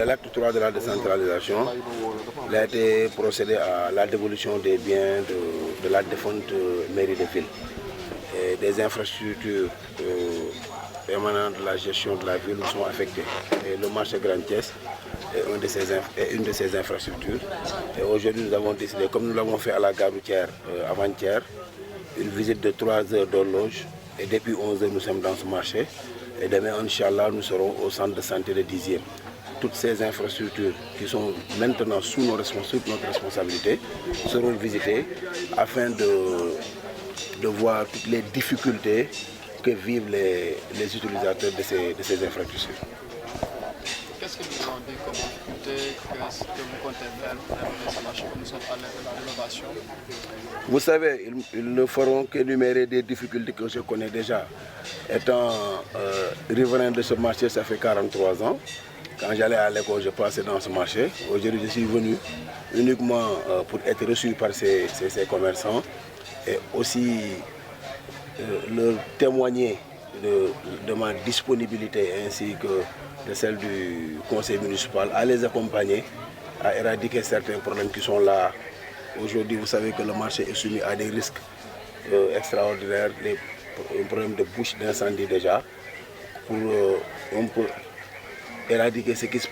l'acte 3 de la décentralisation, il a été procédé à la dévolution des biens de la défunte mairie de ville. Et des infrastructures émanant de la gestion de la ville sont affectées. Et le marché Grand Thiès est une de ces infrastructures. Et aujourd'hui, nous avons décidé, comme nous l'avons fait à la gare routière avant-hier, une visite de 3 heures d'horloge. Et depuis 11 heures, nous sommes dans ce marché. Et demain, Inch'Allah, nous serons au centre de santé de 10e. Toutes ces infrastructures qui sont maintenant sous notre responsabilité seront visitées afin de voir toutes les difficultés que vivent les utilisateurs de ces infrastructures. Qu'est-ce que vous en dites comme difficulté? Qu'est-ce que vous comptez faire dans ce marché comme nous sommes à l'innovation? Vous savez, ils ne feront qu'énumérer des difficultés que je connais déjà. Étant riverain de ce marché, ça fait 43 ans. Quand j'allais à l'école, je passais dans ce marché. Aujourd'hui, je suis venu uniquement pour être reçu par ces commerçants et aussi leur témoigner de ma disponibilité ainsi que de celle du conseil municipal à les accompagner, à éradiquer certains problèmes qui sont là. Aujourd'hui, vous savez que le marché est soumis à des risques extraordinaires, un problème de bouche d'incendie déjà, pour un peu éradiquer ce qui s'est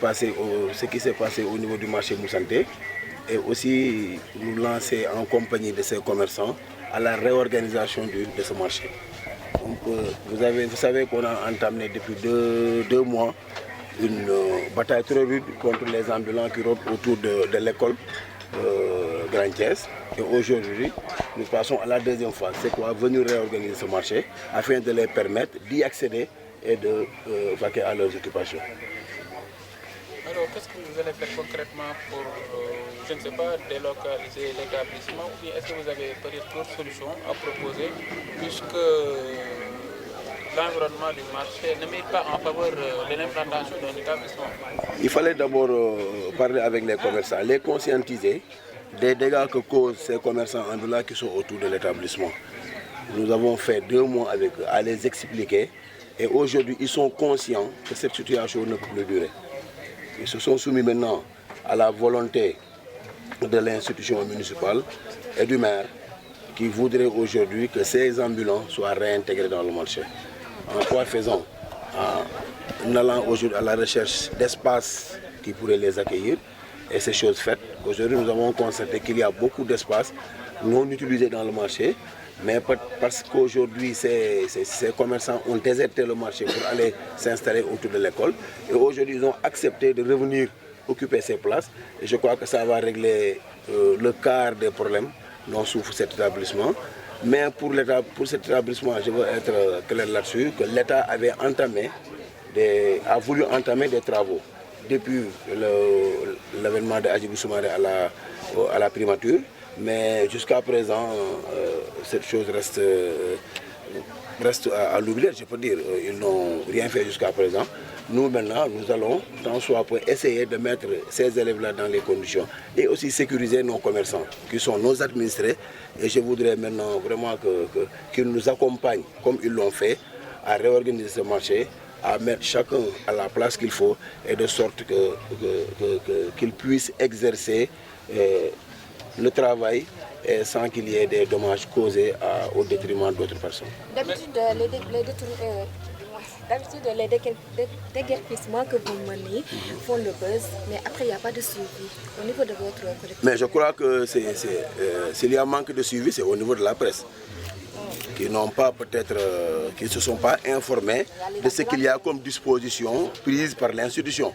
passé au niveau du marché Moussanté et aussi nous lancer en compagnie de ces commerçants à la réorganisation de ce marché. Donc, vous savez qu'on a entamé depuis deux mois une bataille très rude contre les ambulants qui rôdent autour de l'école Grand Thiès. Et aujourd'hui, nous passons à la deuxième phase, c'est quoi? Venir réorganiser ce marché afin de les permettre d'y accéder et de vaquer à leurs occupations. Alors, qu'est-ce que vous allez faire concrètement pour, je ne sais pas, délocaliser l'établissement ou bien est-ce que vous avez peut-être d'autres solutions à proposer puisque l'environnement du marché ne met pas en faveur de l'implantation d'un établissement? Il fallait d'abord parler avec les commerçants, les conscientiser des dégâts que causent ces commerçants ambulants qui sont autour de l'établissement. Nous avons fait 2 mois avec eux à les expliquer et aujourd'hui ils sont conscients que cette situation ne peut plus durer. Ils se sont soumis maintenant à la volonté de l'institution municipale et du maire qui voudrait aujourd'hui que ces ambulants soient réintégrés dans le marché. En quoi faisons? En allant aujourd'hui à la recherche d'espaces qui pourraient les accueillir et c'est chose faite. Aujourd'hui nous avons constaté qu'il y a beaucoup d'espaces non utilisés dans le marché, mais parce qu'aujourd'hui ces commerçants ont déserté le marché pour aller s'installer autour de l'école et aujourd'hui ils ont accepté de revenir occuper ces places et je crois que ça va régler le quart des problèmes dont souffre cet établissement. Mais pour cet établissement, je veux être clair là-dessus, que l'État a voulu entamer des travaux depuis l'avènement de Hadjibou Soumaré à la primature. Mais jusqu'à présent, cette chose reste à l'oubliette, je peux dire. Ils n'ont rien fait jusqu'à présent. Nous, maintenant, nous allons, tant soit pour essayer de mettre ces élèves-là dans les conditions et aussi sécuriser nos commerçants, qui sont nos administrés. Et je voudrais maintenant vraiment qu'ils nous accompagnent, comme ils l'ont fait, à réorganiser ce marché, à mettre chacun à la place qu'il faut et de sorte qu'ils puissent exercer le travail sans qu'il y ait des dommages causés au détriment d'autres personnes. D'habitude, les déguerpissements que vous menez font le buzz, mais après il n'y a pas de suivi au niveau de votre collectif. Mais je crois que s'il y a un manque de suivi, c'est au niveau de la presse, qui n'ont pas peut-être, qui ne se sont pas informés de ce qu'il y a comme disposition prise par l'institution.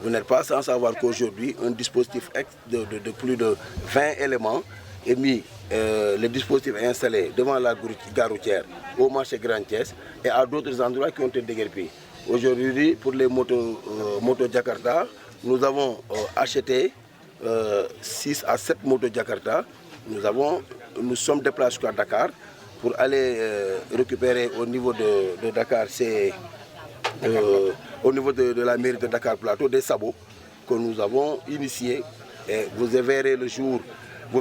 Vous n'êtes pas sans savoir qu'aujourd'hui, un dispositif de plus de 20 éléments est mis. Le dispositif est installé devant la gare routière, au marché Grand Thiès et à d'autres endroits qui ont été déguerpis. Aujourd'hui, pour les motos Jakarta, nous avons acheté 6 à 7 motos Jakarta. Nous sommes déplacés jusqu'à Dakar pour aller récupérer au niveau de Dakar, au niveau de la mairie de Dakar Plateau, des sabots que nous avons initiés. Et vous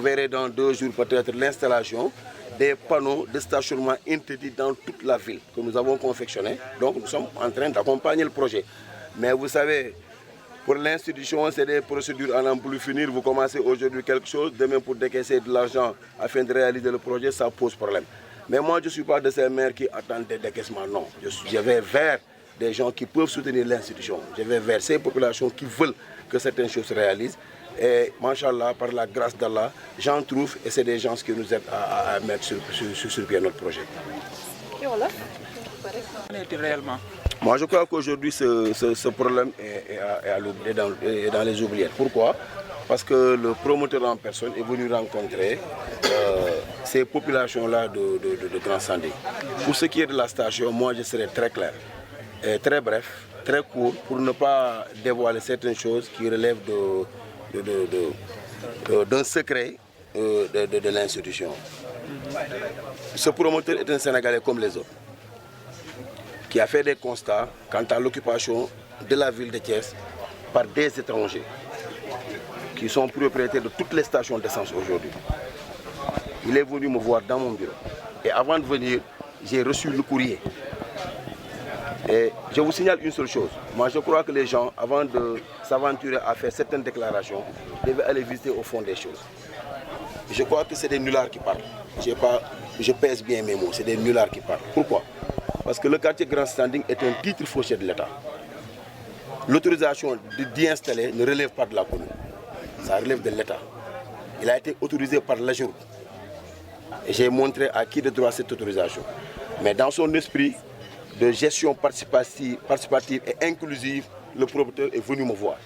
verrez dans 2 jours peut-être l'installation des panneaux de stationnement interdits dans toute la ville que nous avons confectionnés. Donc nous sommes en train d'accompagner le projet. Mais vous savez, Pour l'institution, c'est des procédures à n'en plus finir. Vous commencez aujourd'hui quelque chose, demain pour décaisser de l'argent afin de réaliser le projet, ça pose problème. Mais moi, je ne suis pas de ces maires qui attendent des décaissements, non. Je vais vers des gens qui peuvent soutenir l'institution. Je vais vers ces populations qui veulent que certaines choses se réalisent. Et, machallah, par la grâce d'Allah, j'en trouve et c'est des gens qui nous aident à mettre sur pied notre projet. Et voilà. Qu'en est-il réellement? Moi, je crois qu'aujourd'hui, ce problème est dans les oubliettes. Pourquoi? Parce que le promoteur en personne est venu rencontrer ces populations-là de Grand Sandé. Pour ce qui est de la station, moi, je serai très clair, et très bref, très court, pour ne pas dévoiler certaines choses qui relèvent d'un secret de l'institution. Ce promoteur est un Sénégalais comme les autres, qui a fait des constats quant à l'occupation de la ville de Thiès par des étrangers qui sont propriétaires de toutes les stations d'essence aujourd'hui. Il est venu me voir dans mon bureau. Et avant de venir, j'ai reçu le courrier. Et je vous signale une seule chose. Moi, je crois que les gens, avant de s'aventurer à faire certaines déclarations, devaient aller visiter au fond des choses. Je crois que c'est des nullards qui parlent. Je pèse bien mes mots, c'est des nullards qui parlent. Pourquoi? Parce que le quartier Grand Standing est un titre fauché de l'État. L'autorisation d'y installer ne relève pas de la commune. Ça relève de l'État. Il a été autorisé par l'AGEROUTE. Et j'ai montré à qui de droit cette autorisation. Mais dans son esprit de gestion participative et inclusive, le promoteur est venu me voir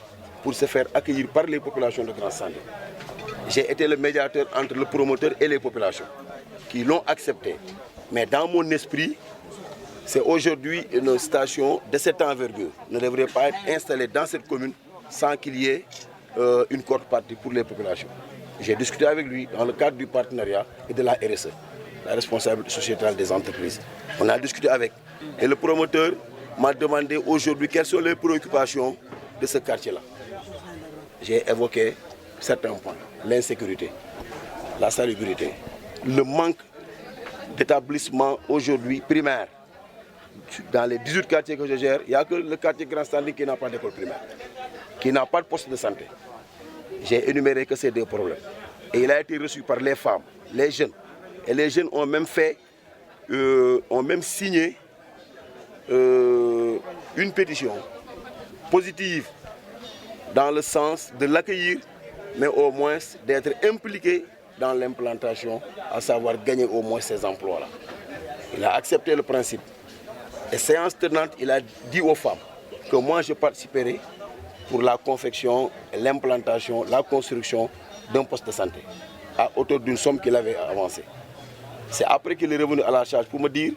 pour se faire accueillir par les populations de Grand Standing. J'ai été le médiateur entre le promoteur et les populations qui l'ont accepté. Mais dans mon esprit, c'est aujourd'hui une station de cette envergure ne devrait pas être installée dans cette commune sans qu'il y ait une cote partie pour les populations. J'ai discuté avec lui dans le cadre du partenariat et de la RSE, la responsabilité sociétale des entreprises. On a discuté avec. Et le promoteur m'a demandé aujourd'hui quelles sont les préoccupations de ce quartier-là. J'ai évoqué certains points. L'insécurité, la salubrité, le manque d'établissements aujourd'hui primaires. Dans les 18 quartiers que je gère, il n'y a que le quartier Grand Standing qui n'a pas d'école primaire, qui n'a pas de poste de santé. J'ai énuméré que ces deux problèmes. Et il a été reçu par les femmes, les jeunes. Et les jeunes ont même signé une pétition positive dans le sens de l'accueillir, mais au moins d'être impliqué dans l'implantation, à savoir gagner au moins ces emplois-là. Il a accepté le principe. Et séance tenante, il a dit aux femmes que moi je participerai pour la confection, l'implantation, la construction d'un poste de santé à hauteur d'une somme qu'il avait avancée. C'est après qu'il est revenu à la charge pour me dire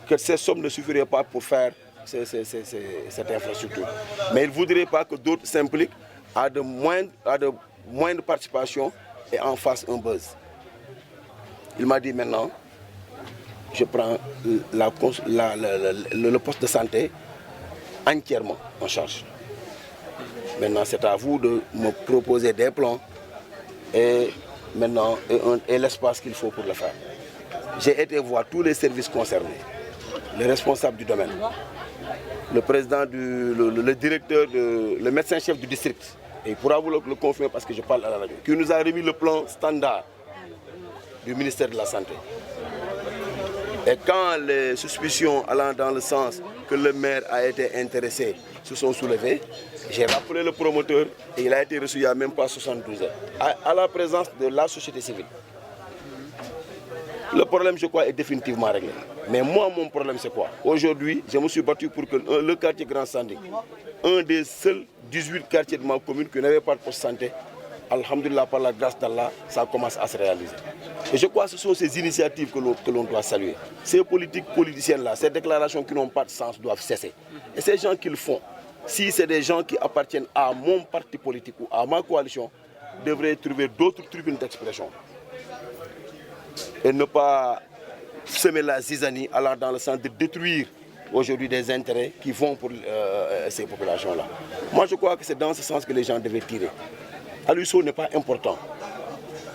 que ces sommes ne suffiraient pas pour faire cette infrastructure. Mais il ne voudrait pas que d'autres s'impliquent à de moindres participations et en fassent un buzz. Il m'a dit maintenant, je prends le poste de santé entièrement en charge. Maintenant, c'est à vous de me proposer des plans et l'espace qu'il faut pour le faire. J'ai été voir tous les services concernés, les responsables du domaine, le président, le directeur, le médecin-chef du district, et il pourra vous le confirmer parce que je parle à la radio, qui nous a remis le plan standard du ministère de la Santé. Et quand les suspicions allant dans le sens que le maire a été intéressé se sont soulevées, j'ai rappelé le promoteur et il a été reçu il n'y a même pas 72 heures, à la présence de la société civile. Le problème, je crois, est définitivement réglé. Mais moi, mon problème, c'est quoi? Aujourd'hui, je me suis battu pour que le quartier Grand Standing, un des seuls 18 quartiers de ma commune qui n'avait pas de poste de santé, alhamdulillah, par la grâce d'Allah, ça commence à se réaliser. Et je crois que ce sont ces initiatives que l'on doit saluer. Ces politiques politiciennes-là, ces déclarations qui n'ont pas de sens doivent cesser. Et ces gens qui le font, si c'est des gens qui appartiennent à mon parti politique ou à ma coalition, devraient trouver d'autres tribunes d'expression. Et ne pas semer la zizanie allant dans le sens de détruire aujourd'hui des intérêts qui vont pour ces populations-là. Moi, je crois que c'est dans ce sens que les gens devaient tirer. Alusso n'est pas important.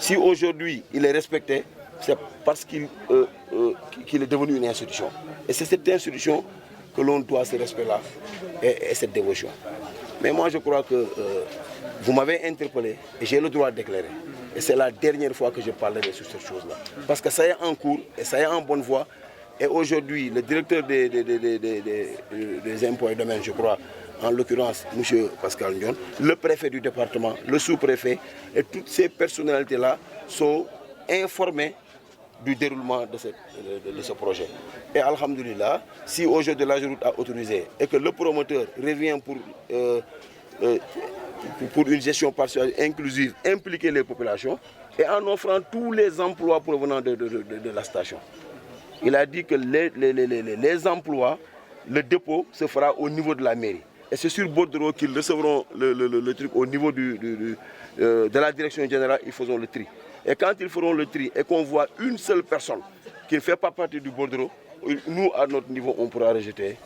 Si aujourd'hui il est respecté, c'est parce qu'il est devenu une institution. Et c'est cette institution que l'on doit ce respect-là et cette dévotion. Mais moi, je crois que vous m'avez interpellé et j'ai le droit d'éclairer. Et c'est la dernière fois que je parlerai sur cette chose-là. Parce que ça est en cours et ça est en bonne voie. Et aujourd'hui, le directeur des impôts et domaines, je crois, en l'occurrence M. Pascal Ndion, le préfet du département, le sous-préfet, et toutes ces personnalités-là sont informées du déroulement de ce projet. Et alhamdoulilah, si aujourd'hui l'AGEROUTE a autorisé et que le promoteur revient pour une gestion partielle inclusive, impliquer les populations et en offrant tous les emplois provenant de la station. Il a dit que les emplois, le dépôt se fera au niveau de la mairie. Et c'est sur Bordereau qu'ils recevront le truc au niveau de la direction générale, ils feront le tri. Et quand ils feront le tri et qu'on voit une seule personne qui ne fait pas partie du Bordereau, nous, à notre niveau, on pourra rejeter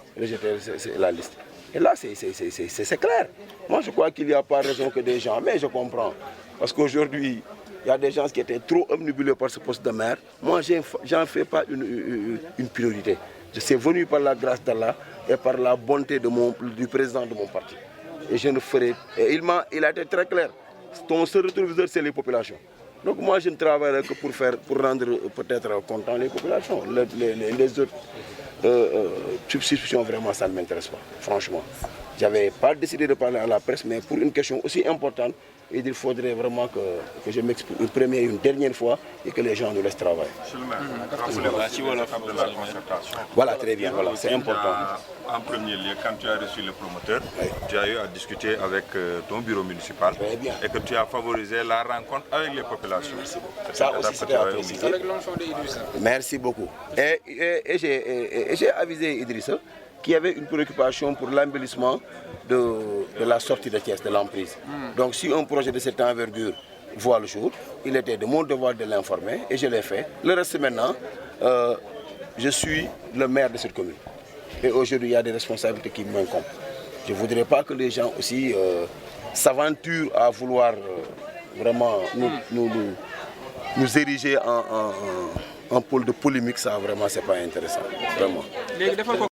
la liste. Et là, c'est clair. Moi, je crois qu'il n'y a pas raison que des gens, mais je comprends. Parce qu'aujourd'hui, il y a des gens qui étaient trop omnibulés par ce poste de maire. Moi, j'en fais pas une priorité. Je suis venu par la grâce d'Allah et par la bonté du président de mon parti. Et je ne ferai... Et il a été très clair. Ton seul rétroviseur, c'est les populations. Donc moi, je ne travaillerai que pour rendre peut-être content les populations. Les autres substitutions, vraiment, ça ne m'intéresse pas, franchement. Je n'avais pas décidé de parler à la presse, mais pour une question aussi importante, il faudrait vraiment que je m'exprime une première et une dernière fois et que les gens nous laissent travailler. Voilà, très bien, voilà, c'est important. En premier lieu, quand tu as reçu le promoteur, tu as eu à discuter avec ton bureau municipal et que tu as favorisé la rencontre avec les populations. Ça aussi, c'était apprécié. Merci beaucoup. Et j'ai avisé Idrissa qui avait une préoccupation pour l'embellissement de la sortie de Thiès, de l'emprise. Donc si un projet de cette envergure voit le jour, il était de mon devoir de l'informer et je l'ai fait. Le reste maintenant, je suis le maire de cette commune. Et aujourd'hui, il y a des responsabilités qui m'incombent. Je ne voudrais pas que les gens aussi s'aventurent à vouloir vraiment nous ériger en pôle de polémique. Ça, vraiment, ce n'est pas intéressant. Vraiment.